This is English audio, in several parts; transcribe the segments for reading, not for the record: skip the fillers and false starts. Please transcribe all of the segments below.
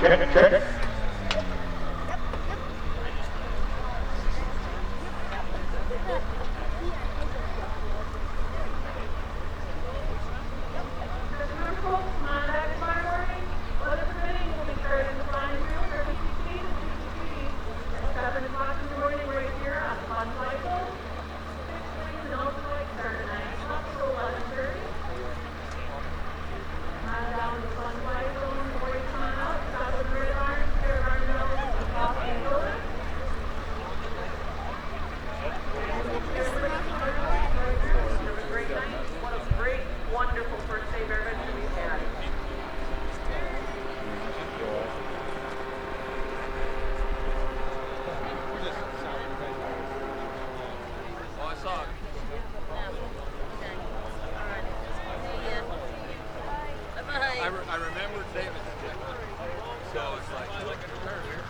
Check. I remember David, so it's like a return here.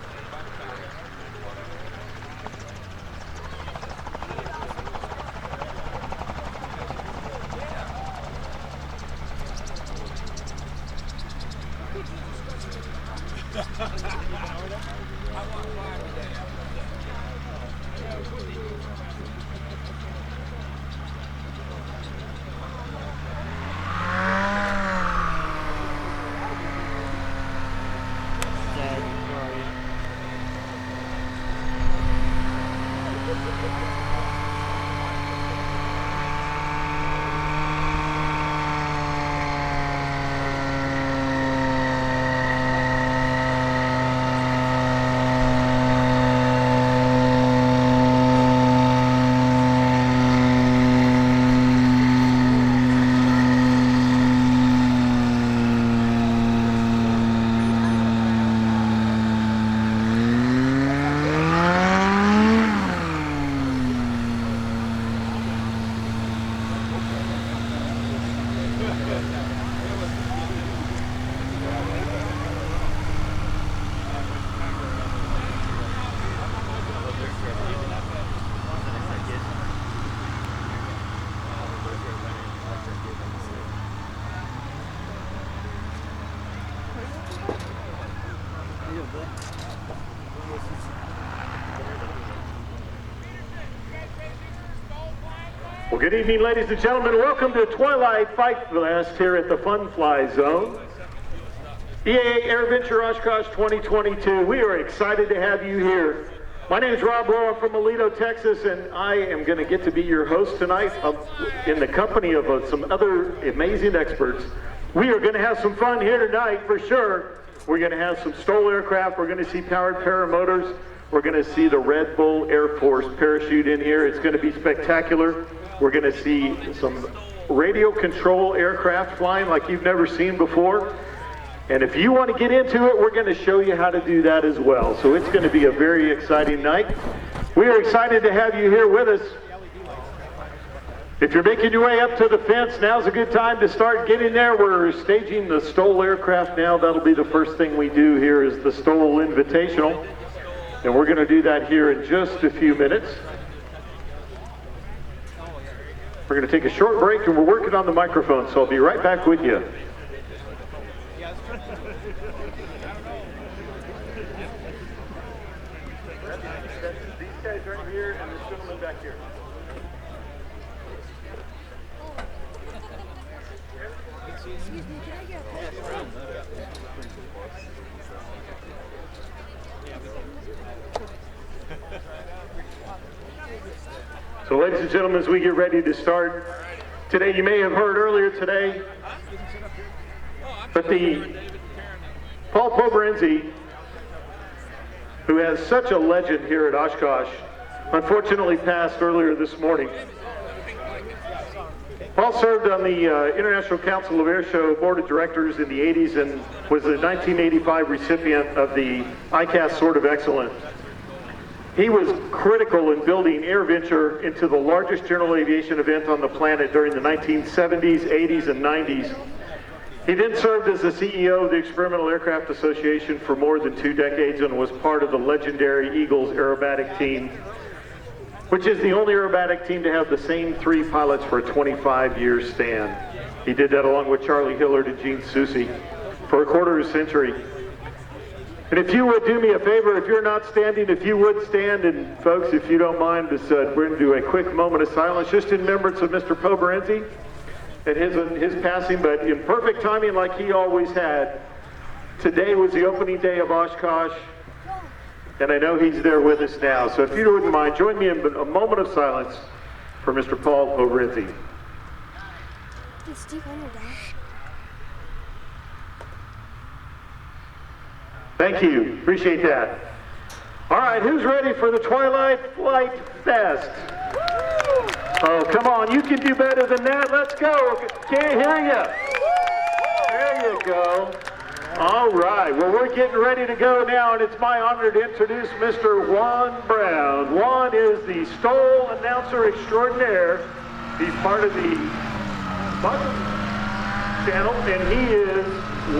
I want fire today. Well, good evening, ladies and gentlemen. Welcome to Twilight Fight Fest here at the Fun Fly Zone. EAA AirVenture Oshkosh 2022. We are excited to have you here. My name is Rob Lowe. I'm from Aledo, Texas, and I am going to get to be your host tonight in the company of some other amazing experts. We are going to have some fun here tonight for sure. We're going to have some Stol aircraft. We're going to see powered paramotors. We're going to see the Red Bull Air Force parachute in here. It's going to be spectacular. We're going to see some radio control aircraft flying like you've never seen before. And if you want to get into it, we're going to show you how to do that as well. So it's going to be a very exciting night. We are excited to have you here with us. If you're making your way up to the fence, now's a good time to start getting there. We're staging the Stol aircraft now. That'll be the first thing we do here is the Stol Invitational. And we're going to do that here in just a few minutes. We're going to take a short break and we're working on the microphone, so I'll be right back with you. These guys right here and this gentleman back here. Excuse me, can I get So ladies and gentlemen, as we get ready to start, today you may have heard earlier today, but the Paul Poberezny, who has such a legend here at Oshkosh, unfortunately passed earlier this morning. Paul served on the International Council of Airshow Board of Directors in the 80s and was the 1985 recipient of the ICAS Sword of Excellence. He was critical in building AirVenture into the largest general aviation event on the planet during the 1970s, 80s, and 90s. He then served as the CEO of the Experimental Aircraft Association for more than 2 decades and was part of the legendary Eagles aerobatic team, which is the only aerobatic team to have the same 3 pilots for a 25-year span. He did that along with Charlie Hillard and Gene Soucy for a quarter of a century. And if you would do me a favor, if you're not standing, if you would stand, and folks, if you don't mind, we're going to do a quick moment of silence just in remembrance of Mr. Poberezny and his passing, but in perfect timing like he always had. Today was the opening day of Oshkosh, and I know he's there with us now. So if you wouldn't mind, join me in a moment of silence for Mr. Paul Poberezny. Did Steve Hunter die? Thank you. Appreciate that. All right, who's ready for the Twilight Flight Fest? Oh, come on. You can do better than that. Let's go. Can't hear you. There you go. All right. Well, we're getting ready to go now, and it's my honor to introduce Mr. Juan Brown. Juan is the Stol announcer extraordinaire. He's part of the channel, and he is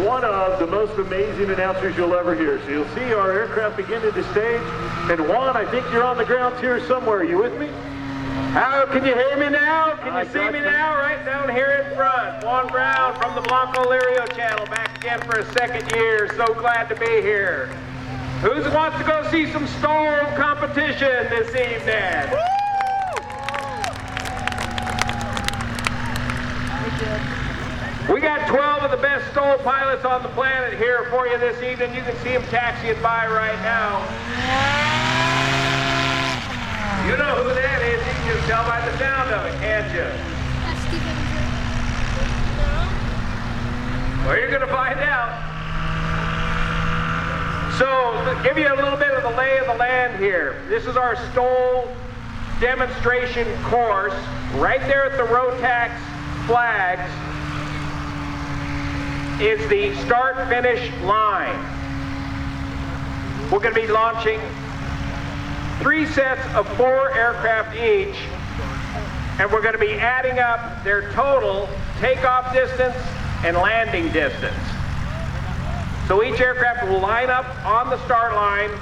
one of the most amazing announcers you'll ever hear. So you'll see our aircraft begin to stage. And Juan, I think you're on the grounds here somewhere. Are you with me? How can you hear me now? Can you see me now? Right down here in front. Juan Brown from the Blanco Lirio channel, back again for a second year. So glad to be here. Who wants to go see some Stol competition this evening? We got 12 of the best Stol pilots on the planet here for you this evening. You can see them taxiing by right now. You know who that is. You can just tell by the sound of it, can't you? That's Steve Hunter. Well, you're going to find out. So, to give you a little bit of the lay of the land here. This is our Stol demonstration course. Right there at the Rotax flags is the start-finish line. We're going to be launching 3 sets of 4 aircraft each, and we're going to be adding up their total takeoff distance and landing distance. So each aircraft will line up on the start line,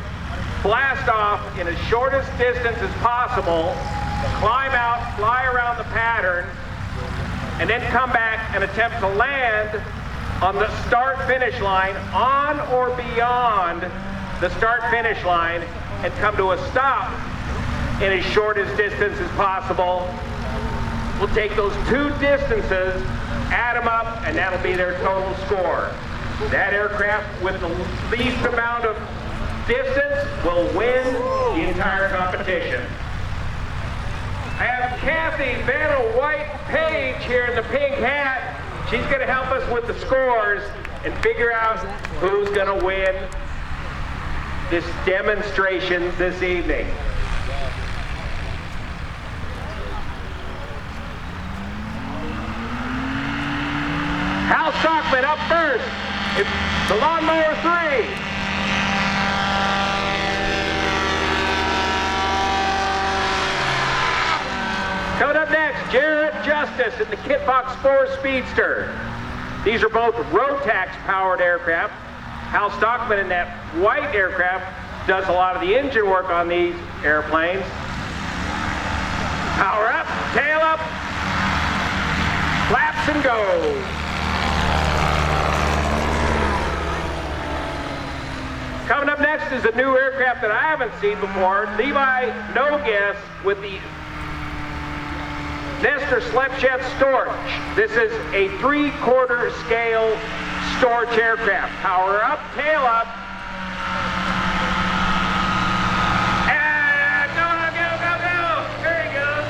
blast off in as shortest distance as possible, climb out, fly around the pattern, and then come back and attempt to land on the start-finish line, on or beyond the start-finish line, and come to a stop in as short as distance as possible. We'll take those 2 distances, add them up, and that'll be their total score. That aircraft with the least amount of distance will win the entire competition. I have Kathy Vanna White-Page here in the pink hat. She's going to help us with the scores and figure out who's going to win this demonstration this evening. Hal Stockman up first. It's the Lawnmower 3. Coming up next, Jared Justice in the Kitbox 4 Speedster. These are both Rotax-powered aircraft. Hal Stockman in that white aircraft does a lot of the engine work on these airplanes. Power up, tail up, flaps and go. Coming up next is a new aircraft that I haven't seen before. Levi Nogues with the Nestor Slepjet Storch. This is a 3/4 scale Storch aircraft. Power up, tail up. And go. There he goes.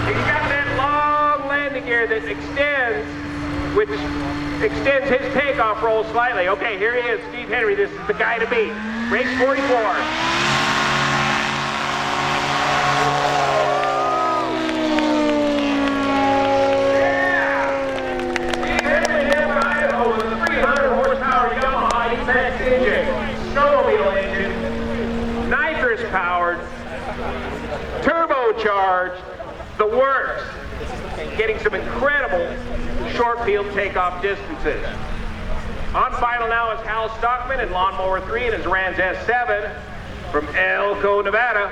He's got that long landing gear that extends, which extends his takeoff roll slightly. Okay, here he is, Steve Henry. This is the guy to beat. Race 44. Snowmobile engine, nitrous powered, turbocharged, the works. Getting some incredible short field takeoff distances. On final now is Hal Stockman in Lawnmower 3 and his Rans S7 from Elko, Nevada.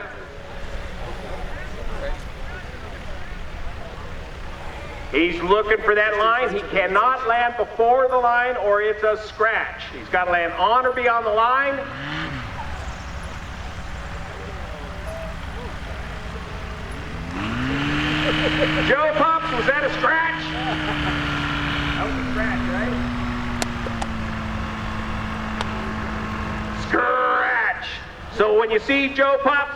He's looking for that line. He cannot land before the line or it's a scratch. He's got to land on or beyond the line. Joe Pops, was that a scratch? That was a scratch, right? Scratch. So when you see Joe Pops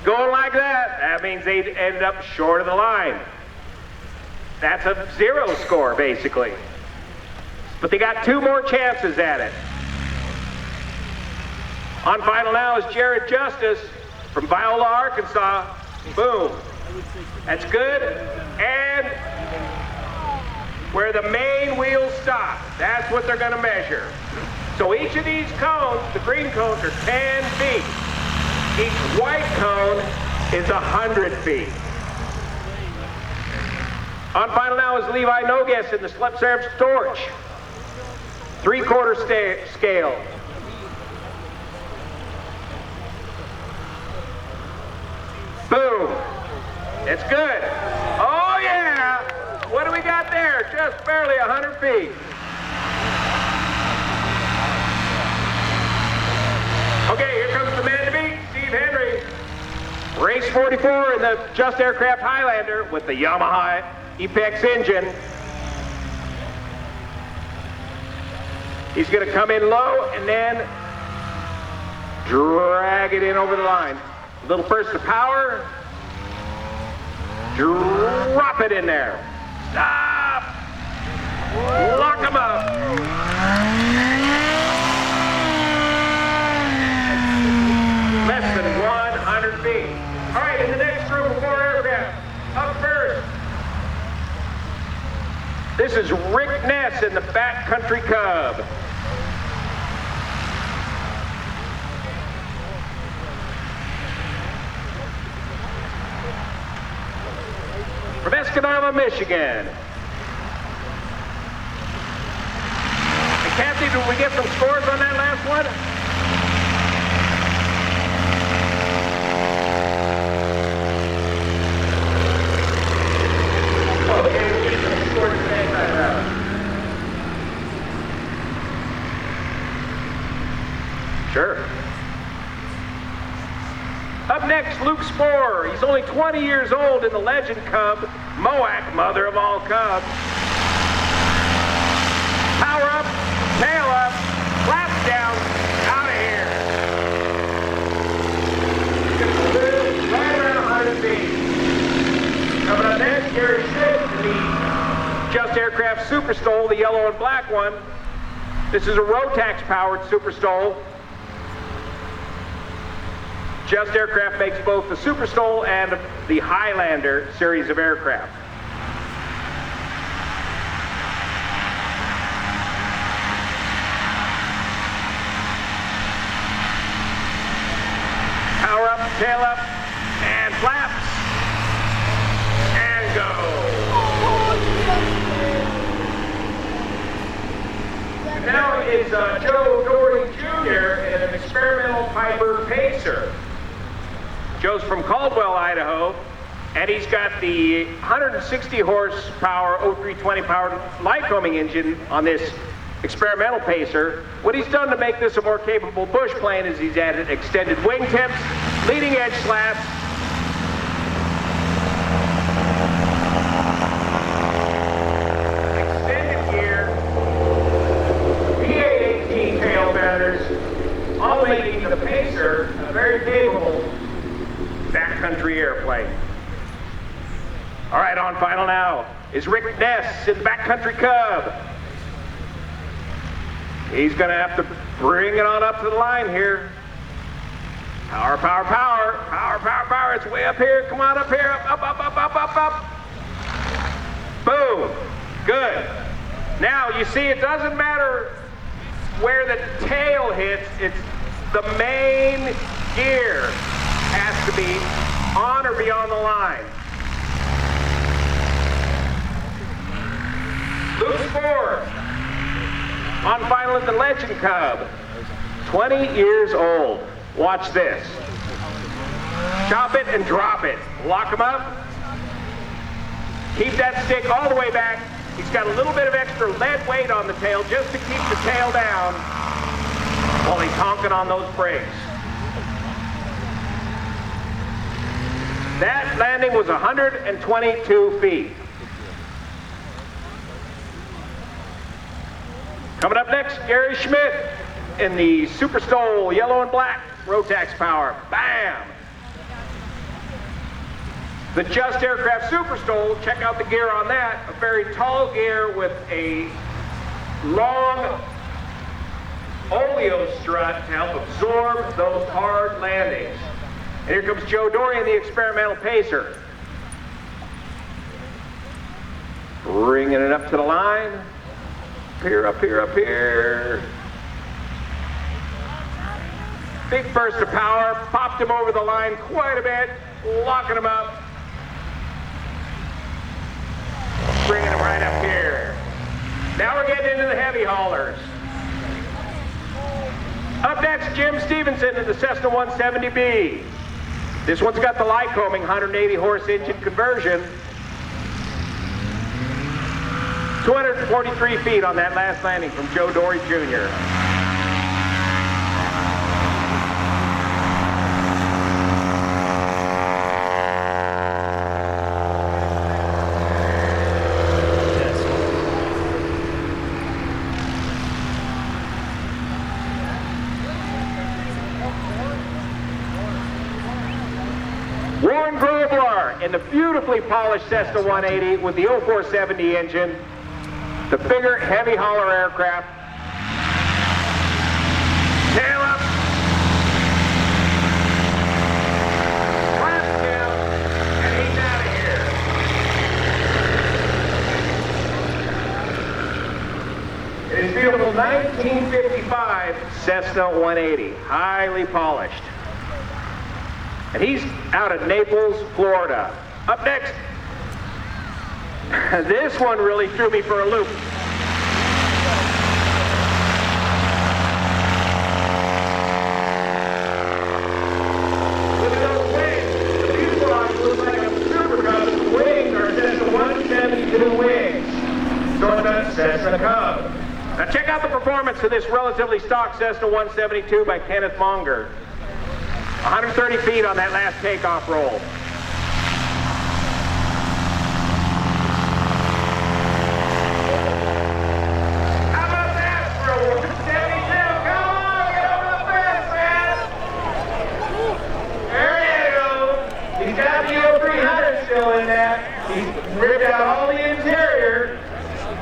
going like that, that means they ended up short of the line. That's a 0 score, basically. But they got 2 more chances at it. On final now is Jared Justice from Viola, Arkansas. Boom. That's good. And where the main wheels stop, that's what they're going to measure. So each of these cones, the green cones, are 10 feet. Each white cone is 100 feet. On final now is Levi Nogues in the Slepsarms Torch. 3/4 scale. Boom. It's good. Oh yeah. What do we got there? Just barely 100 feet. Okay, here comes the man to beat, Steve Henry. Race 44 in the Just Aircraft Highlander with the Yamaha Epex engine. He's going to come in low and then drag it in over the line. A little burst of power. Drop it in there. Stop! Lock him up. Less than 100 feet. All right, in the next group of 4 aircraft, up first. This is Rick Ness in the Backcountry Cub. From Escanaba, Michigan. And Kathy, did we get some scores on that last one? Okay, we get some scores today. Sure. Up next, Luke Spohr. He's only 20 years old in the Legend Cub, Moac, mother of all cubs. Power up, tail up, flaps down, out of here. Right around 100 feet. Coming up next, Gary Schmidt, the Just Aircraft Super Stol, the yellow and black one. This is a Rotax-powered Super Stol. Just Aircraft makes both the Super Stol and the Highlander series of aircraft. Power up, tail up, and flaps, and go. Now is Joe Doherty Jr. in an experimental Piper Pacer. Joe's from Caldwell, Idaho, and he's got the 160 horsepower 0320 powered Lycoming engine on this experimental Pacer. What he's done to make this a more capable bush plane is he's added extended wingtips, leading edge slats, extended gear, P818 tail feathers, all making the Pacer a very capable backcountry airplane. All right, on final now is Rick Ness in the Backcountry Cub. He's going to have to bring it on up to the line here. Power, power, power, power, power, power. It's way up here. Come on up here. Up, up, up, up, up, up. Boom. Good. Now, you see, it doesn't matter where the tail hits. It's the main gear has to be on or beyond the line. Luke Spohr on final at the Legend Cub. 20 years old. Watch this. Chop it and drop it. Lock them up. Keep that stick all the way back. He's got a little bit of extra lead weight on the tail just to keep the tail down while he's honking on those brakes. That landing was 122 feet. Coming up next, Gary Schmidt in the Super Stol yellow and black Rotax power. Bam! The Just Aircraft Super Stol, check out the gear on that. A very tall gear with a long oleo strut to help absorb those hard landings. And here comes Joe Dorian, the experimental pacer. Bringing it up to the line. Up here, up here, up here. Big burst of power, popped him over the line quite a bit, locking him up. Bringing him right up here. Now we're getting into the heavy haulers. Up next, Jim Stevenson in the Cessna 170B. This one's got the Lycoming 180 horse engine conversion. 243 feet on that last landing from Joe Dory Jr. Warren Grobler in the beautifully polished Cessna 180 with the 0470 engine. The bigger, heavy hauler aircraft. Tail up. Flaps down. And he's out of here. It is beautiful 1955 Cessna 180. Highly polished. And he's out of Naples, Florida. Up next, this one really threw me for a loop. Look at those wings. The fuselage looks like a Super Cub. The wings are Cessna 172 wings. Shortcut Cessna Cub. Now check out the performance of this relatively stock Cessna 172 by Kenneth Monger. 130 feet on that last takeoff roll. How about that for a 172? Come on, get over the fence, man! There you go. He's got the 0300 still in that. He's ripped out all the interior.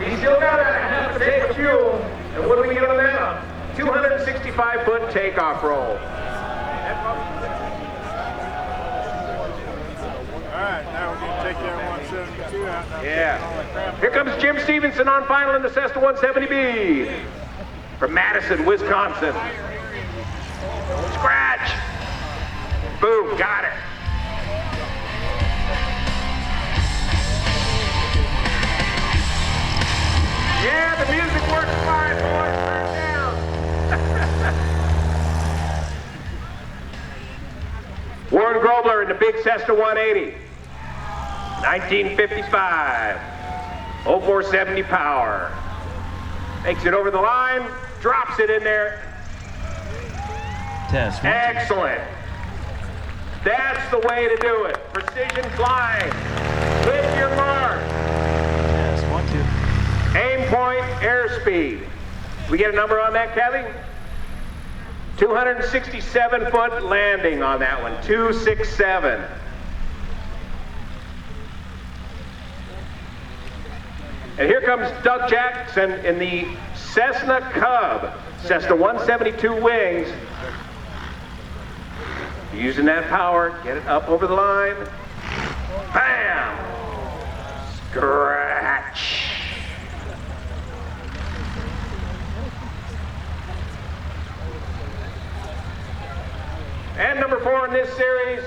He's still got a half a tank of fuel. And what do we get on that? 265-foot takeoff roll. Alright, now we're going to take that 172 out. Yeah. Here comes Jim Stevenson on final in the Cessna 170B from Madison, Wisconsin. Scratch. Boom, got it. Yeah, the music works fine, boys. Turn down. Warren Grobler in the big Cessna 180. 1955, 0470 power. Makes it over the line, drops it in there. Test. Excellent. That's the way to do it. Precision flying. Hit your mark. Test. 1, 2. Aim point, airspeed. We get a number on that, Kathy? 267-foot landing on that one. 267. And here comes Doug Jackson in the Cessna Cub, Cessna 172 wings. Using that power, get it up over the line. Bam! Scratch. And number 4 in this series,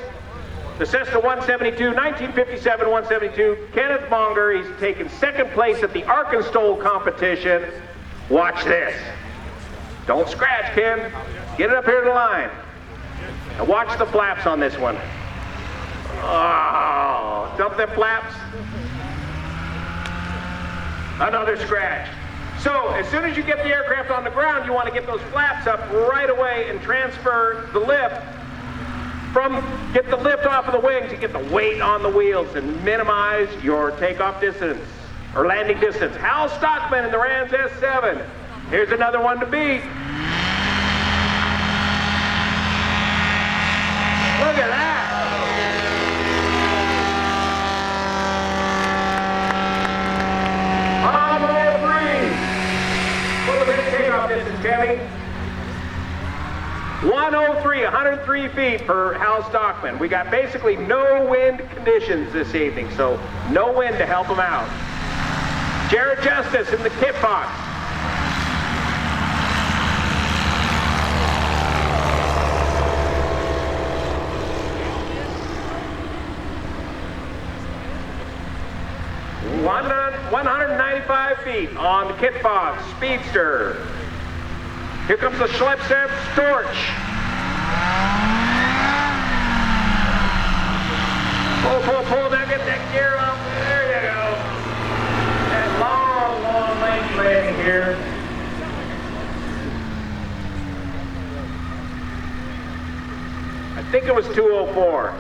the Cessna 172, 1957 172, Kenneth Monger. He's taken second place at the Arkansas competition. Watch this. Don't scratch, Ken. Get it up here to the line. Now watch the flaps on this one. Oh, dump them flaps. Another scratch. So as soon as you get the aircraft on the ground, you want to get those flaps up right away and transfer the lift get the lift off of the wings and get the weight on the wheels and minimize your takeoff distance or landing distance. Hal Stockman in the Rams S7. Here's another one to beat. Look at that. On all three. What was the takeoff distance, Kevin? 103 feet for Hal Stockman. We got basically no wind conditions this evening, so no wind to help him out. Jared Justice in the kit box. One 195 feet on the kit box, Speedster. Here comes the Schleppstep Storch. Pull, now get that gear up. There you go. That long length landing here. I think it was 204.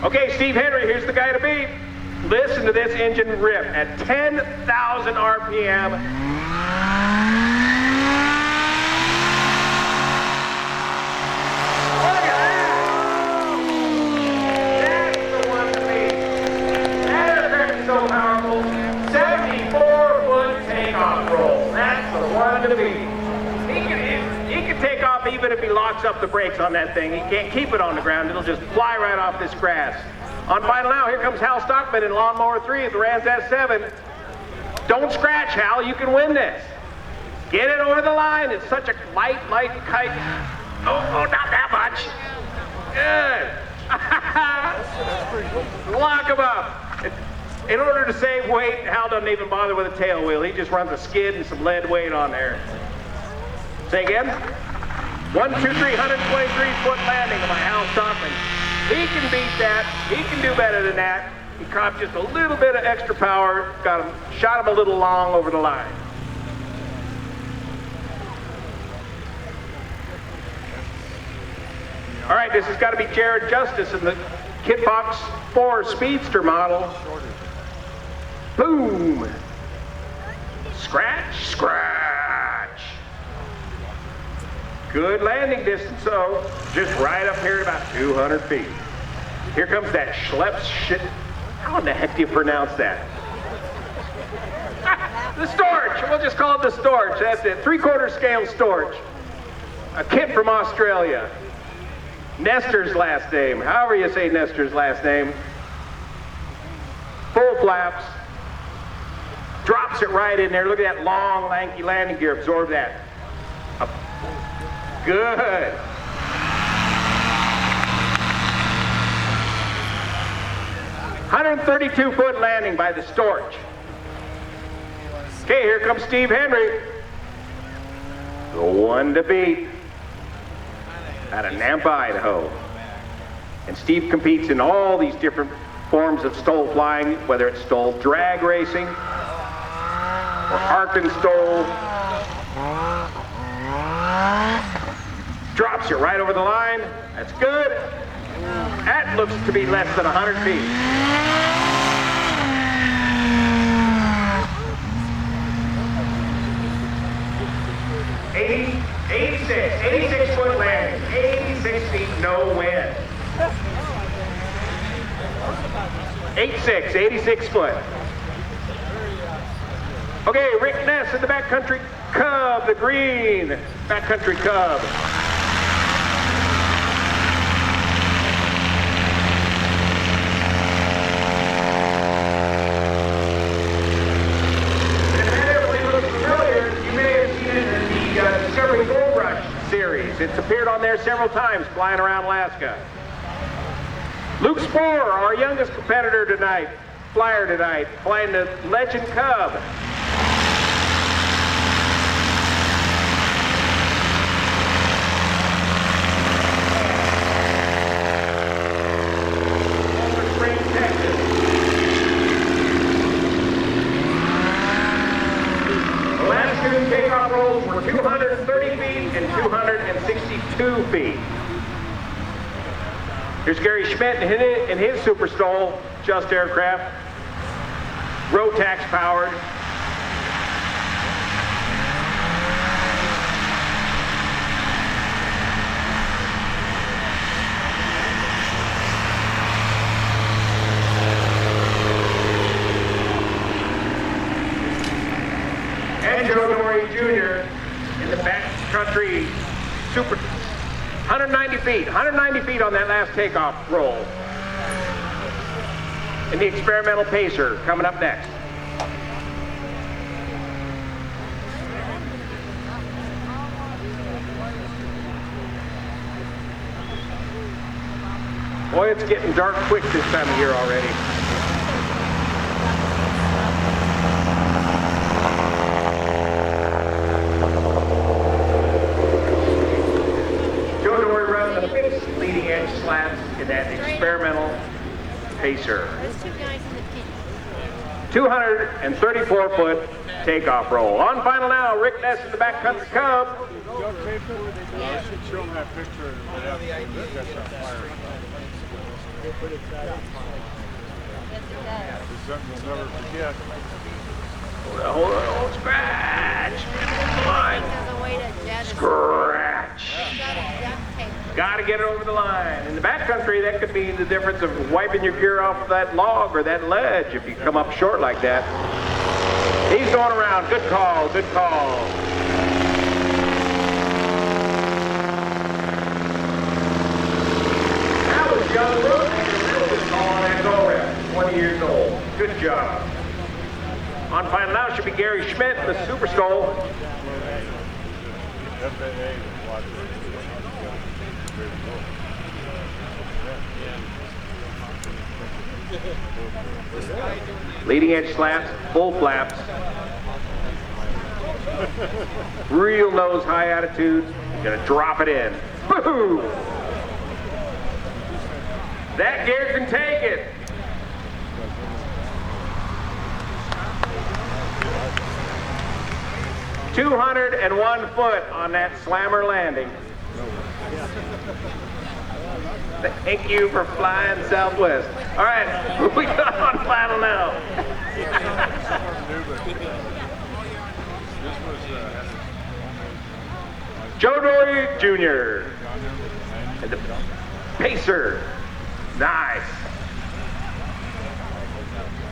Okay, Steve Henry, here's the guy to beat. Listen to this engine rip at 10,000 RPM. So powerful, 74-foot takeoff roll. That's the one to beat. He can take off even if he locks up the brakes on that thing. He can't keep it on the ground. It'll just fly right off this grass. On final now, here comes Hal Stockman in Lawnmower 3 at the Rams S7. Don't scratch, Hal. You can win this. Get it over the line. It's such a light kite. Oh, not that much. Good. Lock him up. In order to save weight, Hal doesn't even bother with a tail wheel. He just runs a skid and some lead weight on there. Say again? 123-123-foot landing by Hal Stockman. He can beat that. He can do better than that. He caught just a little bit of extra power, shot him a little long over the line. All right, this has got to be Jared Justice in the Kit Box 4 Speedster model. Boom! Scratch, scratch. Good landing distance, though. Just right up here at about 200 feet. Here comes that Schlepp shit. How in the heck do you pronounce that? The Storch. We'll just call it the Storch. That's it. 3/4 scale Storch. A kit from Australia. Nestor's last name. However you say Nestor's last name. Full flaps. Drops it right in there. Look at that long, lanky landing gear. Absorb that. Up. Good. $132-foot landing by the Storch. Okay, here comes Steve Henry. The one to beat. Out of Nampa, Idaho. And Steve competes in all these different forms of Stol flying, whether it's Stol drag racing, or Arkin Stol. Drops it right over the line. That's good. That looks to be less than 100 feet. $86 foot landing, 86 feet, no wind. 86 foot. Okay, Rick Ness in the Backcountry Cub, the green Backcountry Cub. Series. It's appeared on there several times flying around Alaska. Luke Spohr, our youngest competitor tonight, flyer tonight, flying the Legend Cub. Springs, Texas. Here's Gary Schmidt in his Super Stol, just aircraft. Rotax powered. And Joe Norrie Jr. in the backcountry Super 190 feet on that last takeoff roll. And the experimental pacer coming up next. Boy, it's getting dark quick this time of year already. Joe Norrie runs the biggest leading edge slats in that experimental pacer. 234-foot takeoff roll. On final now, Rick Ness in the backcountry Cub. I should show them that picture. That's on fire. It's something you'll never forget. Hold on, scratch. Line. Scratch. Got to get it over the line. In the backcountry, that could be the difference of wiping your gear off that log or that ledge if you come up short like that. He's going around. Good call, good call. That was young Rook. Real good call on that go-around. 20 years old. Good job. On final now should be Gary Schmidt in the Super Stol. Leading edge slats, full flaps. Real nose, high attitude. Gonna drop it in. Woohoo! That gear can take it. "201 foot on that slammer landing. Thank you for flying Southwest. All right, we got on final now. Joe Norrie Jr. and the pacer. Nice.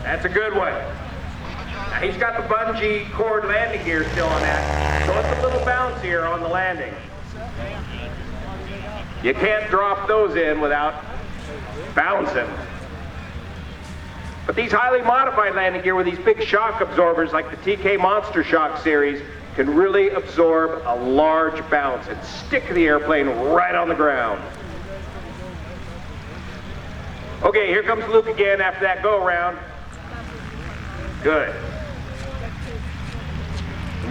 That's a good one. Now he's got the bungee cord landing gear still on that, so it's a little bouncier on the landing. You can't drop those in without bouncing. But these highly modified landing gear with these big shock absorbers like the TK Monster Shock series can really absorb a large bounce and stick the airplane right on the ground. Okay, here comes Luke again after that go-around. Good.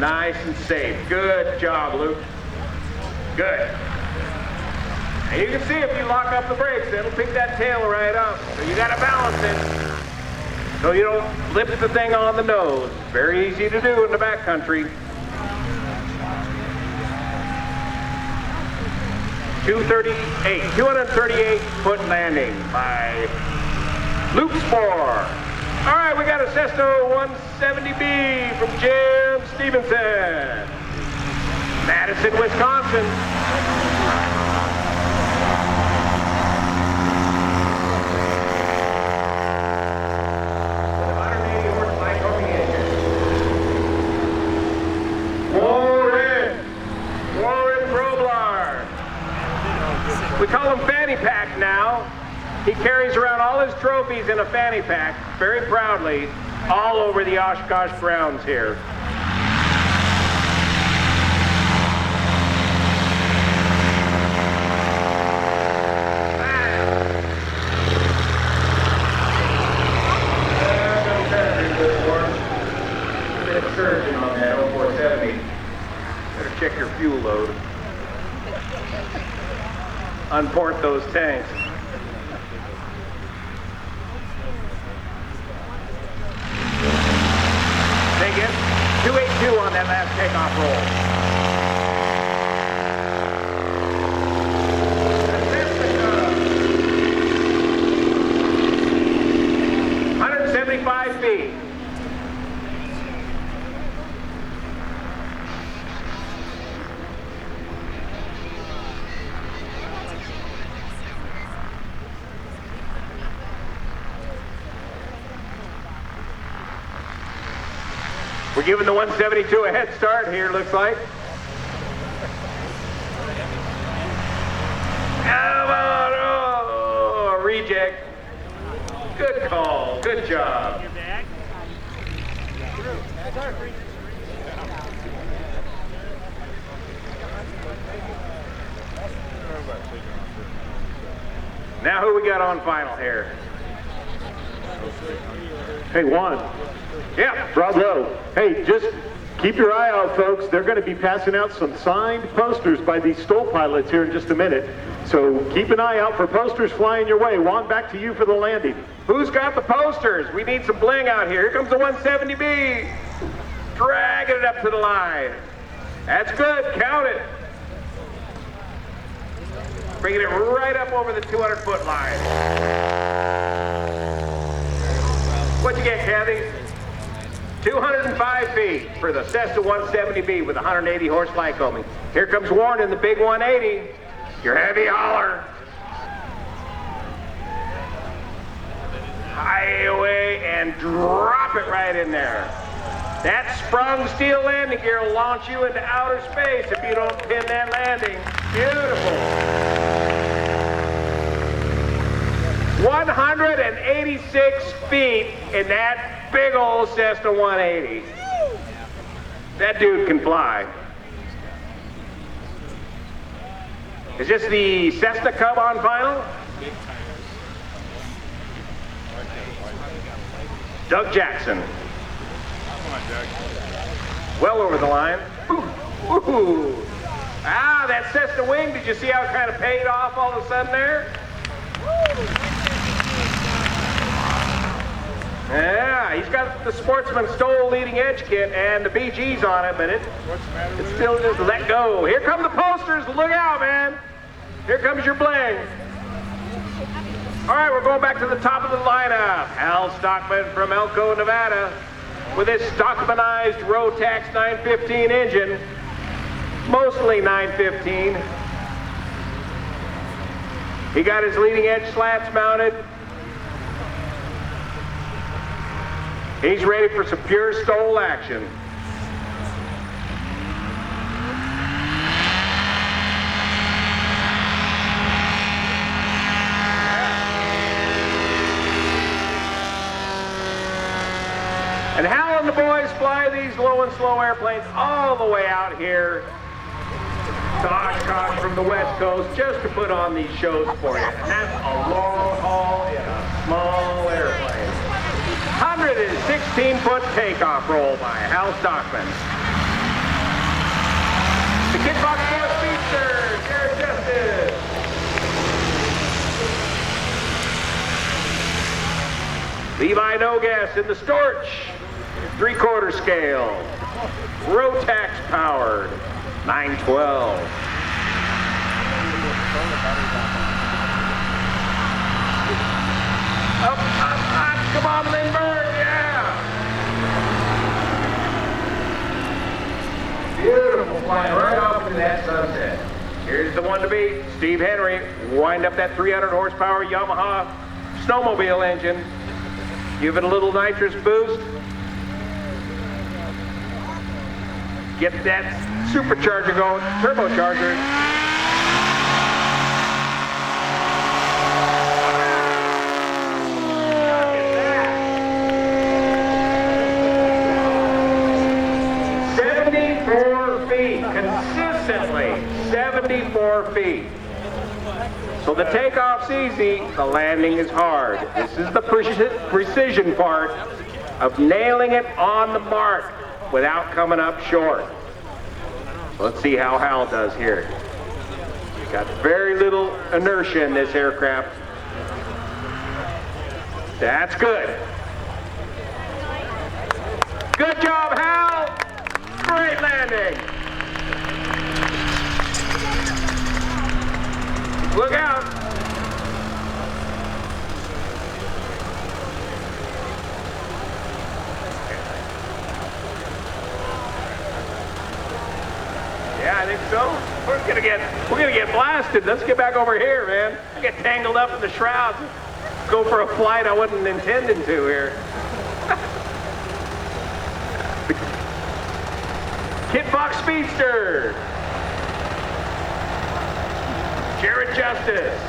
Nice and safe. Good job, Luke. Good. And you can see if you lock up the brakes, it'll pick that tail right up. So you gotta balance it so you don't lift the thing on the nose. Very easy to do in the backcountry. 238 foot landing by Luke Spohr. All right, we got a Sesto 170B from Jim Stevenson, Madison, Wisconsin. Warren Groblar. We call him Fanny Pack now. He carries around all his trophies in a fanny pack, very proudly, all over the Oshkosh grounds here. Excursion on that 0470. Better check your fuel load. Unport those tanks. Take it. 282 on that last takeoff roll. We're giving the 172 a head start here, looks like. Come on, oh, reject. Good call, good job. Now who we got on final here? Hey, Juan. Yeah. Bravo. Hey, just keep your eye out, folks. They're going to be passing out some signed posters by these Stol pilots here in just a minute. So keep an eye out for posters flying your way. Juan, back to you for the landing. Who's got the posters? We need some bling out here. Here comes the 170B. Dragging it up to the line. That's good. Count it. Bringing it right up over the 200-foot line. What'd you get, Kathy? 205 feet for the Cessna 170B with 180 horse Lycoming. Here comes Warren in the big 180. Your heavy hauler. High away and drop it right in there. That sprung steel landing gear will launch you into outer space if you don't pin that landing. Beautiful. 186 feet in that big old Cessna 180. That dude can fly. Is this the Cessna Cub on final? Doug Jackson. Well over the line. Ooh. Ooh. Ah, that Cessna wing, did you see how it kind of paid off all of a sudden there? Yeah, he's got the Sportsman Stol leading edge kit and the BGs on it, but it's still just let go. Here come the posters. Look out, man. Here comes your bling. All right, we're going back to the top of the lineup. Hal Stockman from Elko, Nevada, with his Stockmanized Rotax 915 engine, mostly 915. He got his leading edge slats mounted. He's ready for some pure Stol action. And Hal and the boys fly these low and slow airplanes all the way out here to Oshkosh from the West Coast just to put on these shows for you. And that's a long haul in a small airplane. 116-foot takeoff roll by Hal Stockman. The Kidbox Force Speedster, Jared Justice. Levi Nogas in the Storch, 3/4 scale, Rotax powered, 912. Up, come on, Lindbergh, yeah! Beautiful flying right off into that sunset. Here's the one to beat, Steve Henry. Wind up that 300 horsepower Yamaha snowmobile engine. Give it a little nitrous boost. Get that supercharger going, turbocharger. Consistently 74 feet. So the takeoff's easy, the landing is hard. This is the precision part of nailing it on the mark without coming up short. Let's see how Hal does here. Got very little inertia in this aircraft. That's good. Good job, Hal. Great landing. Look out! Yeah, I think so. We're gonna get blasted. Let's get back over here, man. Get tangled up in the shrouds. Go for a flight I wasn't intending to here. Kit Fox Speedster. Jared Justice.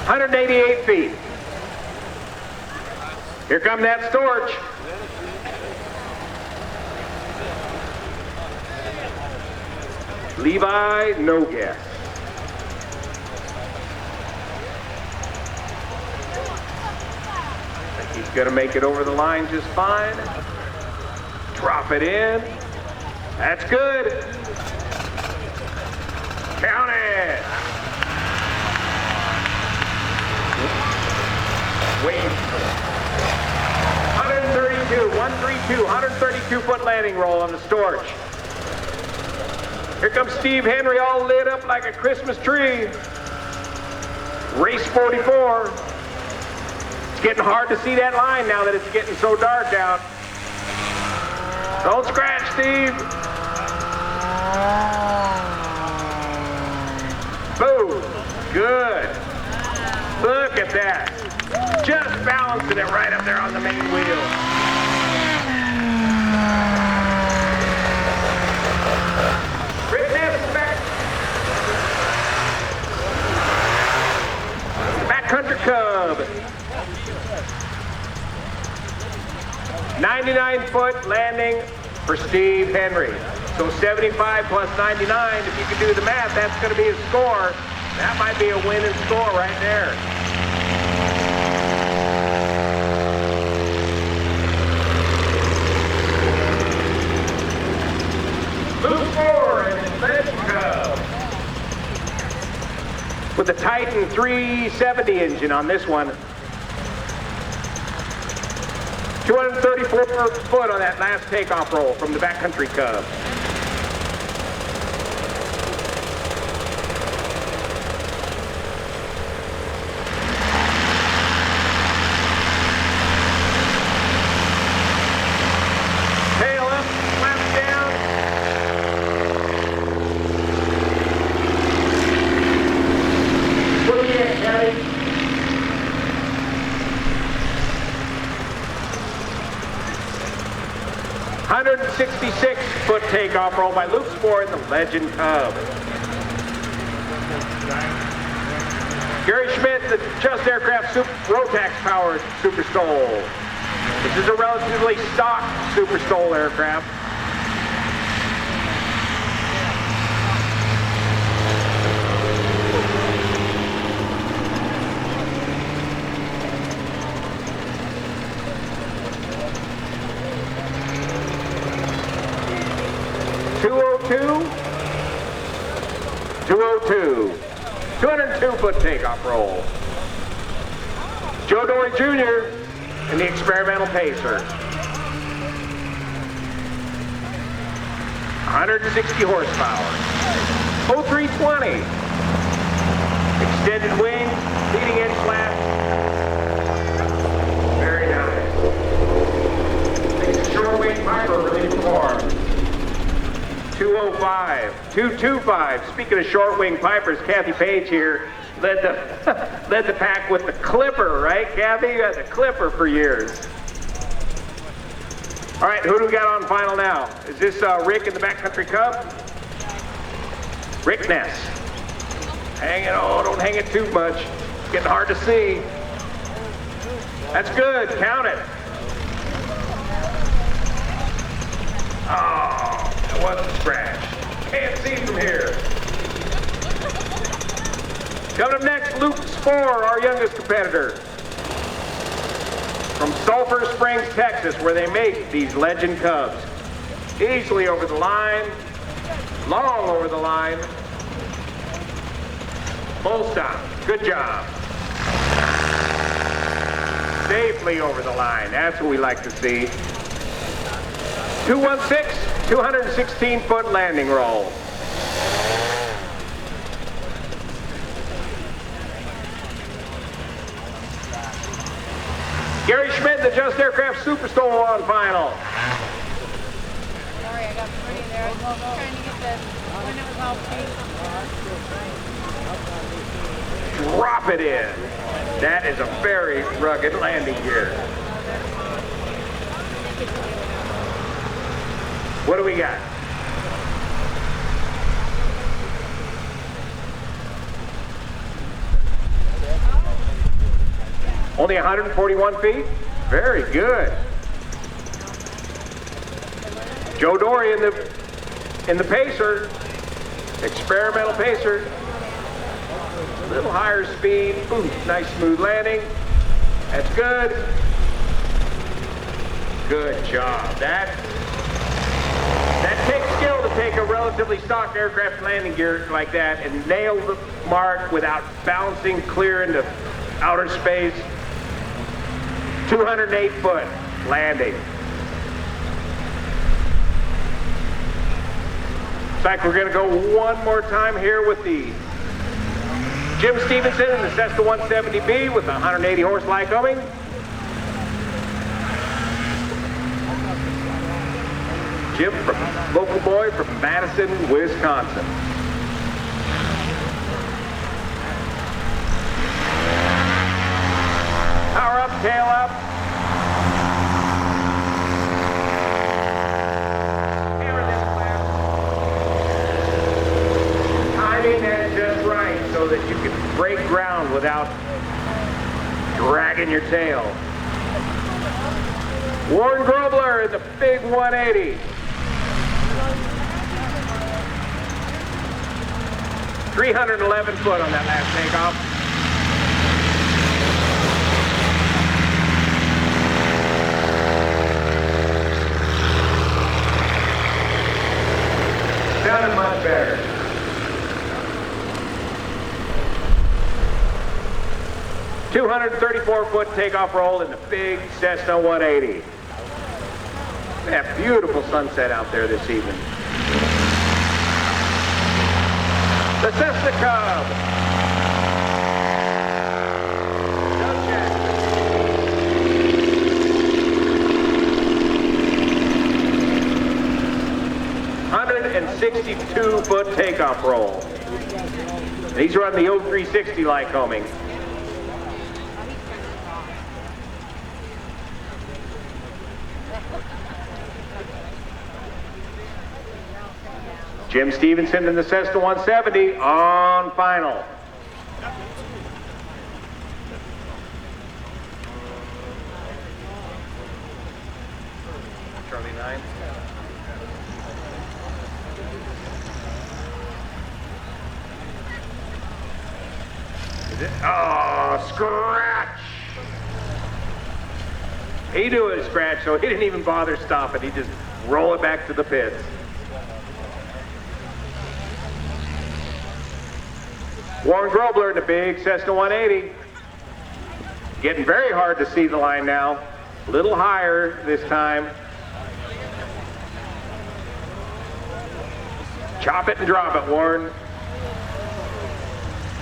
188 feet. Here come that Storch. Levi, no guess. I think he's gonna make it over the line just fine. Drop it in. That's good. Count it. Wait. 132, 132-foot landing roll on the Storch. Here comes Steve Henry, all lit up like a Christmas tree. Race 44. It's getting hard to see that line now that it's getting so dark out. Don't scratch, Steve. Boom. Good. Look at that. Just balancing it right up there on the main wheel. Backcountry Cub. 99-foot landing for Steve Henry. So 75 plus 99, if you can do the math, that's going to be his score. That might be a winning score right there. Move forward and Legend Cub. With the Titan 370 engine on this one. 234 foot on that last takeoff roll from the Backcountry Cub. Tail up, flaps down. What are we at, Caddy? $166-foot takeoff roll by Luke Spore in the Legend Cub. Gary Schmidt, the Just Aircraft Rotax powered Super Stol. This is a relatively stock Super Stol aircraft. $202. 202-foot takeoff roll. Joe Dory Jr. and the Experimental Pacer. 160 horsepower. 0320. Extended wing, leading edge flat. Very nice. Makes a short wing Piper really perform. 205, 225. Speaking of short wing Pipers, Kathy Page here led the pack with the Clipper, right, Kathy? You had the Clipper for years. All right, who do we got on final now? Is this Rick in the Backcountry Cub? Rick Ness. Hang it, oh, don't hang it too much. It's getting hard to see. That's good, count it. Oh. Wasn't a scratch. Can't see from here. Coming up next, Luke Spore, our youngest competitor. From Sulphur Springs, Texas, where they make these Legend Cubs. Easily over the line. Long over the line. Full stop. Good job. Safely over the line. That's what we like to see. 216. 216-foot landing roll. Gary Schmidt, the Just Aircraft Super Stol on final. Sorry, I got three there. I was trying to get the when it was all pink. Drop it in. That is a very rugged landing gear. What do we got? Only 141 feet? Very good. Joe Dory in the pacer, experimental pacer. A little higher speed. Ooh, nice smooth landing. That's good. Good job. That takes skill to take a relatively stock aircraft landing gear like that and nail the mark without bouncing clear into outer space. 208 foot landing. In fact, we're going to go one more time here with the Jim Stevenson in the Cessna 170B with 180 horse Lycoming. Jim, local boy from Madison, Wisconsin. Power up, tail up. Hammer this flap. Timing that just right so that you can break ground without dragging your tail. Warren Grobler in the big 180. 311 foot on that last takeoff. Sounded much better. $234-foot takeoff roll in the big Cessna 180. That beautiful sunset out there this evening. The Cessna Cub. Doug Jackson. 162-foot takeoff roll. These are on the 0360 Lycoming. Jim Stevenson in the Cessna 170 on final. Charlie 9. Is it? Oh, scratch! He knew it was scratch, so he didn't even bother stopping. He just rolled it back to the pits. Warren Grobler in the big Cessna 180. Getting very hard to see the line now. A little higher this time. Chop it and drop it, Warren.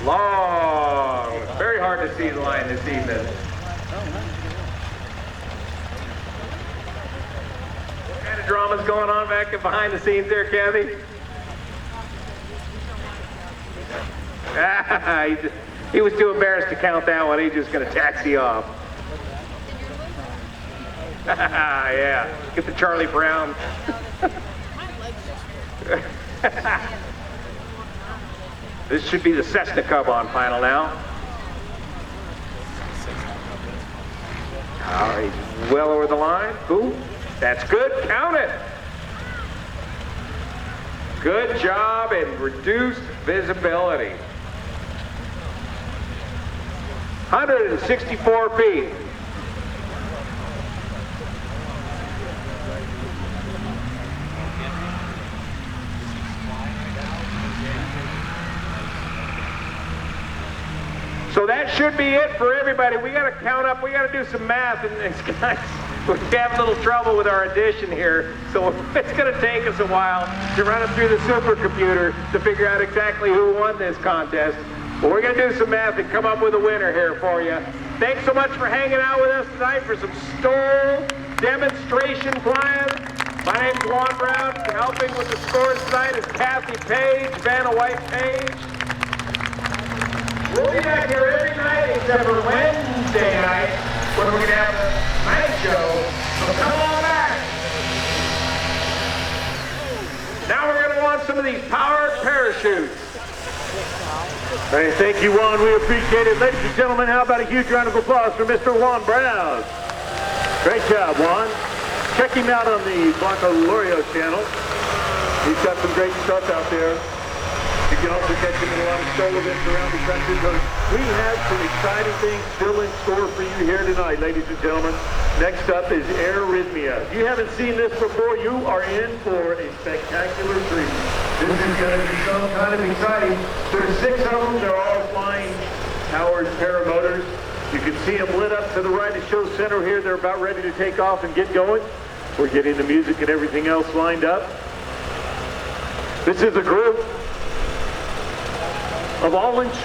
Long. Very hard to see the line this evening. What kind of drama's going on back behind the scenes there, Kathy? He was too embarrassed to count that one. He's just going to taxi off. Yeah, get the Charlie Brown. This should be the Cessna Cub on final now. All right, well over the line. Ooh, that's good. Count it. Good job and reduced visibility. 164 feet. So that should be it for everybody. We got to count up. We got to do some math, and guys, we have a little trouble with our addition here. So it's going to take us a while to run it through the supercomputer to figure out exactly who won this contest. But we're going to do some math and come up with a winner here for you. Thanks so much for hanging out with us tonight for some Stol demonstration flying. My name's Juan Brown. Helping with the scores tonight is Kathy Page, Vanna White-Page. We'll be back here every night except for Wednesday night when we're going to have a night show. So come on back. some of these powered parachutes. All right, thank you, Juan. We appreciate it. Ladies and gentlemen, how about a huge round of applause for Mr. Juan Brown? Great job, Juan. Check him out on the Blanco Lorio channel. He's got some great stuff out there. You can also catch him in a lot of Stol events around the country. But we have some exciting things still in store for you here tonight, ladies and gentlemen. Next up is Aerorhythmia. If you haven't seen this before, you are in for a spectacular treat. This is going to be some kind of exciting. There's 6 of them. They're all flying powered paramotors. You can see them lit up to the right of show center here. They're about ready to take off and get going. We're getting the music and everything else lined up. This is a group of all instructors.